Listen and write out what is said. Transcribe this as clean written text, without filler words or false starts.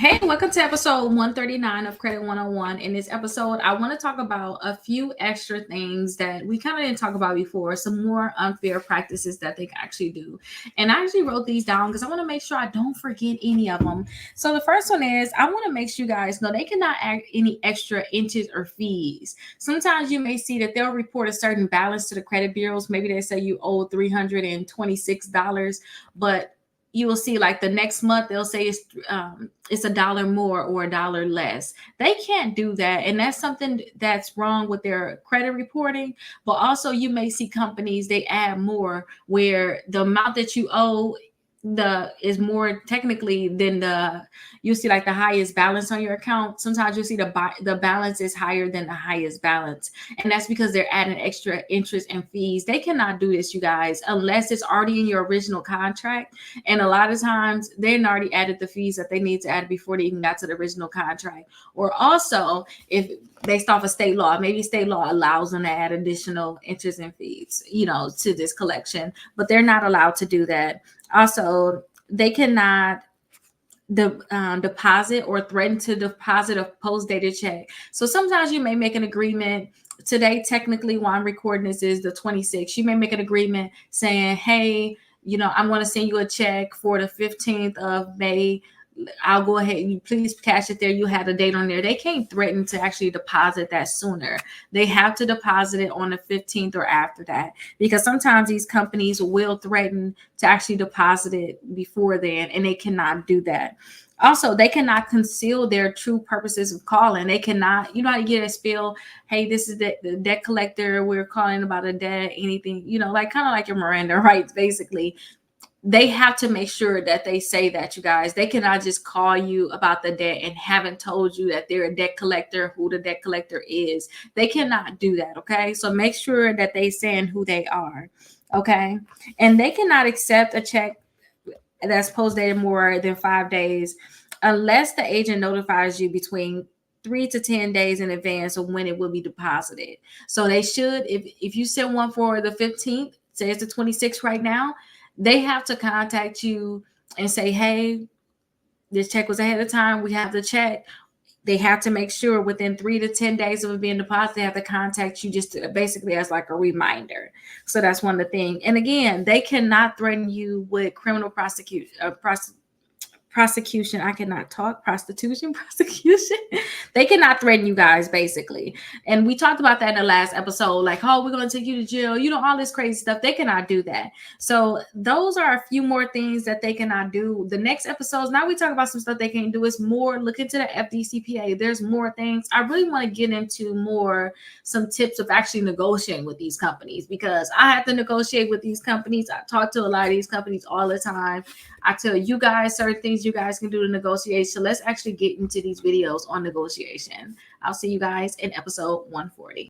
Hey, welcome to episode 139 of Credit 101. In this episode, I want to talk about a few extra things that we kind of didn't talk about before, some more unfair practices that they can actually do. And I actually wrote these down because I want to make sure I don't forget any of them. So the first one is I want to make sure you guys know they cannot add any extra interest or fees. Sometimes you may see that they'll report a certain balance to the credit bureaus. Maybe they say you owe $326, but you will see like the next month they'll say it's $1 more or $1 less. They can't do that, and that's something that's wrong with their credit reporting. But also, you may see companies they add more where the amount that you owe the is more technically than you see like the highest balance on your account. Sometimes you see the balance is higher than the highest balance, and that's because they're adding extra interest and fees. They cannot do this, you guys, unless it's already in your original contract. And a lot of times they already added the fees that they need to add before they even got to the original contract. Or also, if based off of state law, maybe state law allows them to add additional interest and fees, to this collection, but they're not allowed to do that. Also, they cannot deposit or threaten to deposit a post-dated check. So sometimes you may make an agreement. Today, technically, while I'm recording this is the 26th. You may make an agreement saying, hey, I'm going to send you a check for the 15th of May. I'll go ahead and you please cash it there. You have a date on there. They can't threaten to actually deposit that sooner. They have to deposit it on the 15th or after that, because sometimes these companies will threaten to actually deposit it before then, and they cannot do that. Also, they cannot conceal their true purposes of calling. They cannot, how to get a spill. Hey, this is the debt collector. We're calling about a debt, anything, like kind of like your Miranda rights, basically. They have to make sure that they say that, you guys. They cannot just call you about the debt and haven't told you that they're a debt collector, who the debt collector is. They cannot do that, okay? So make sure that they saying who they are, okay? And they cannot accept a check that's post-dated more than 5 days unless the agent notifies you between 3 to 10 days in advance of when it will be deposited. So they should, if you send one for the 15th, say it's the 26th right now, they have to contact you and say, hey, this check was ahead of time. We have the check. They have to make sure within 3 to 10 days of it being deposited, they have to contact you just basically as like a reminder. So that's one of the things. And again, they cannot threaten you with criminal prosecution. I cannot talk. Prostitution. They cannot threaten you guys, basically. And we talked about that in the last episode, like, oh, we're going to take you to jail, all this crazy stuff. They cannot do that. So those are a few more things that they cannot do. The next episodes, now we talk about some stuff they can't do. Is more look into the FDCPA. There's more things. I really want to get into some tips of actually negotiating with these companies, because I have to negotiate with these companies. I talk to a lot of these companies all the time. I tell you guys certain things you guys can do to negotiate. So let's actually get into these videos on negotiation. I'll see you guys in episode 140.